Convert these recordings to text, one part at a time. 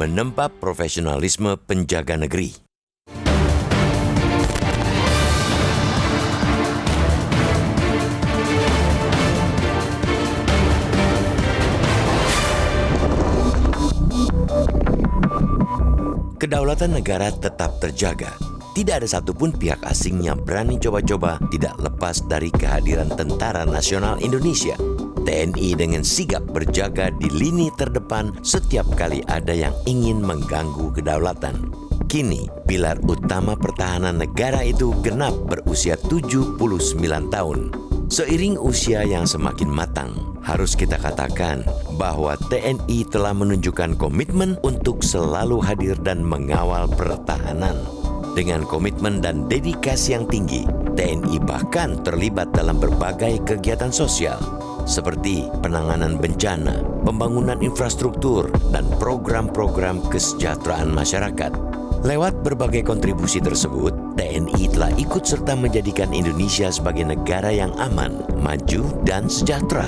menempa profesionalisme penjaga negeri. Kedaulatan negara tetap terjaga. Tidak ada satupun pihak asing yang berani coba-coba tidak lepas dari kehadiran Tentara Nasional Indonesia. TNI dengan sigap berjaga di lini terdepan setiap kali ada yang ingin mengganggu kedaulatan. Kini, pilar utama pertahanan negara itu genap berusia 79 tahun. Seiring usia yang semakin matang, harus kita katakan bahwa TNI telah menunjukkan komitmen untuk selalu hadir dan mengawal pertahanan. Dengan komitmen dan dedikasi yang tinggi, TNI bahkan terlibat dalam berbagai kegiatan sosial, seperti penanganan bencana, pembangunan infrastruktur, dan program-program kesejahteraan masyarakat. Lewat berbagai kontribusi tersebut, TNI telah ikut serta menjadikan Indonesia sebagai negara yang aman, maju, dan sejahtera.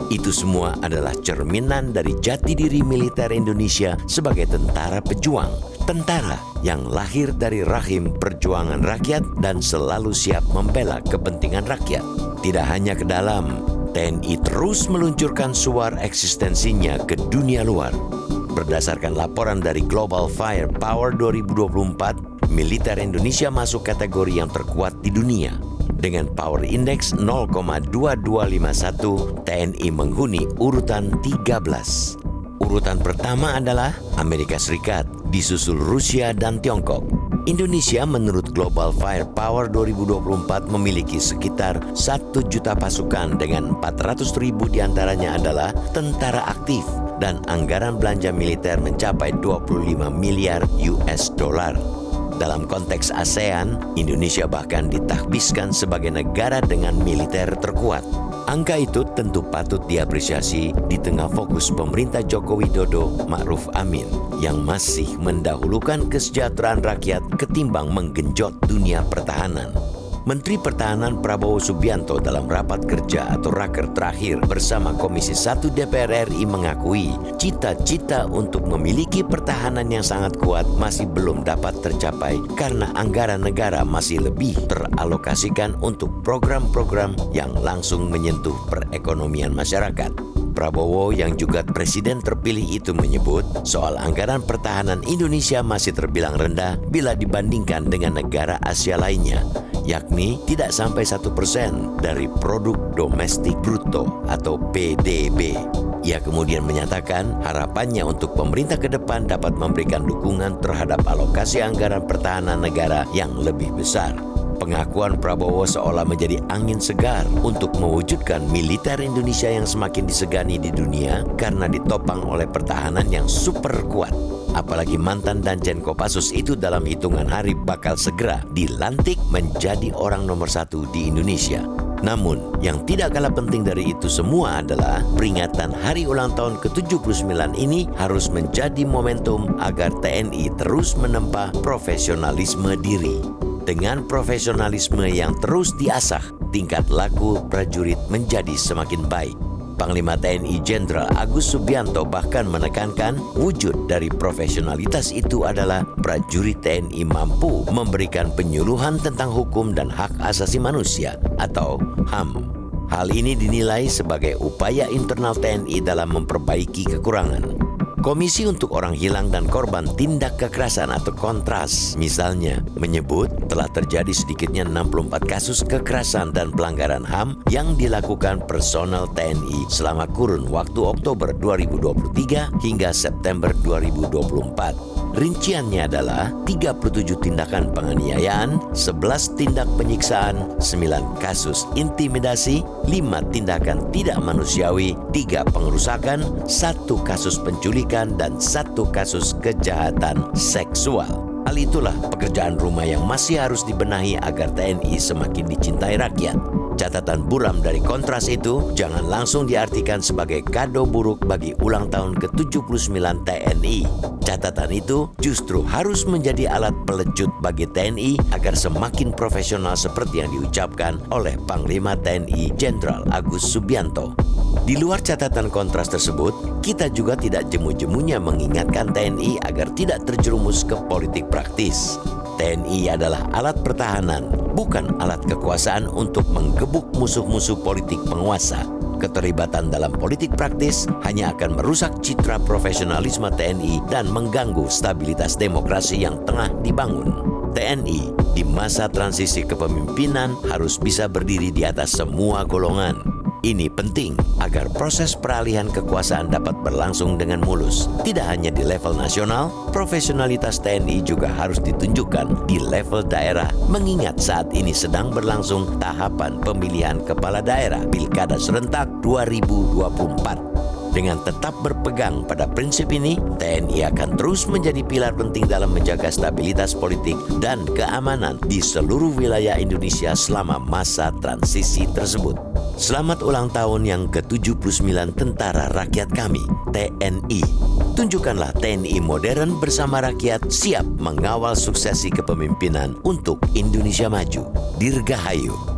Itu semua adalah cerminan dari jati diri militer Indonesia sebagai tentara pejuang. Tentara yang lahir dari rahim perjuangan rakyat dan selalu siap membela kepentingan rakyat. Tidak hanya ke dalam, TNI terus meluncurkan suara eksistensinya ke dunia luar. Berdasarkan laporan dari Global Firepower 2024, militer Indonesia masuk kategori yang terkuat di dunia. Dengan Power Index 0,2251, TNI menghuni urutan 13. Urutan pertama adalah Amerika Serikat, disusul Rusia dan Tiongkok. Indonesia menurut Global Firepower 2024 memiliki sekitar 1 juta pasukan dengan 400.000 diantaranya adalah tentara aktif dan anggaran belanja militer mencapai 25 miliar US dollar. Dalam konteks ASEAN, Indonesia bahkan ditahbiskan sebagai negara dengan militer terkuat. Angka itu tentu patut diapresiasi di tengah fokus pemerintah Joko Widodo Ma'ruf Amin yang masih mendahulukan kesejahteraan rakyat ketimbang menggenjot dunia pertahanan. Menteri Pertahanan Prabowo Subianto dalam rapat kerja atau raker terakhir bersama Komisi 1 DPR RI mengakui cita-cita untuk memiliki pertahanan yang sangat kuat masih belum dapat tercapai karena anggaran negara masih lebih teralokasikan untuk program-program yang langsung menyentuh perekonomian masyarakat. Prabowo yang juga presiden terpilih itu menyebut soal anggaran pertahanan Indonesia masih terbilang rendah bila dibandingkan dengan negara Asia lainnya, yakni tidak sampai 1% dari produk domestik bruto atau PDB. Ia kemudian menyatakan harapannya untuk pemerintah ke depan dapat memberikan dukungan terhadap alokasi anggaran pertahanan negara yang lebih besar. Pengakuan Prabowo seolah menjadi angin segar untuk mewujudkan militer Indonesia yang semakin disegani di dunia karena ditopang oleh pertahanan yang super kuat. Apalagi mantan Danjen Kopassus itu dalam hitungan hari bakal segera dilantik menjadi orang nomor 1 di Indonesia. Namun, yang tidak kalah penting dari itu semua adalah peringatan hari ulang tahun ke-79 ini harus menjadi momentum agar TNI terus menempa profesionalisme diri. Dengan profesionalisme yang terus diasah, tingkat laku prajurit menjadi semakin baik. Panglima TNI Jenderal Agus Subianto bahkan menekankan wujud dari profesionalitas itu adalah prajurit TNI mampu memberikan penyuluhan tentang hukum dan hak asasi manusia atau HAM. Hal ini dinilai sebagai upaya internal TNI dalam memperbaiki kekurangan. Komisi untuk Orang Hilang dan Korban Tindak Kekerasan atau Kontras misalnya menyebut telah terjadi sedikitnya 64 kasus kekerasan dan pelanggaran HAM yang dilakukan personel TNI selama kurun waktu Oktober 2023 hingga September 2024. Rinciannya adalah 37 tindakan penganiayaan, 11 tindak penyiksaan, 9 kasus intimidasi, 5 tindakan tidak manusiawi, 3 pengerusakan, 1 kasus penculikan, dan 1 kasus kejahatan seksual. Hal itulah pekerjaan rumah yang masih harus dibenahi agar TNI semakin dicintai rakyat. Catatan buram dari Kontras itu jangan langsung diartikan sebagai kado buruk bagi ulang tahun ke-79 TNI. Catatan itu justru harus menjadi alat pelejut bagi TNI agar semakin profesional seperti yang diucapkan oleh Panglima TNI Jenderal Agus Subianto. Di luar catatan kontras tersebut, kita juga tidak jemu-jemunya mengingatkan TNI agar tidak terjerumus ke politik praktis. TNI adalah alat pertahanan, bukan alat kekuasaan untuk menggebuk musuh-musuh politik penguasa. Keterlibatan dalam politik praktis hanya akan merusak citra profesionalisme TNI dan mengganggu stabilitas demokrasi yang tengah dibangun. TNI di masa transisi kepemimpinan harus bisa berdiri di atas semua golongan. Ini penting agar proses peralihan kekuasaan dapat berlangsung dengan mulus. Tidak hanya di level nasional, profesionalitas TNI juga harus ditunjukkan di level daerah, mengingat saat ini sedang berlangsung tahapan pemilihan kepala daerah Pilkada serentak 2024. Dengan tetap berpegang pada prinsip ini, TNI akan terus menjadi pilar penting dalam menjaga stabilitas politik dan keamanan di seluruh wilayah Indonesia selama masa transisi tersebut. Selamat ulang tahun yang ke-79 Tentara Rakyat kami, TNI. Tunjukkanlah TNI modern bersama rakyat siap mengawal suksesi kepemimpinan untuk Indonesia maju. Dirgahayu.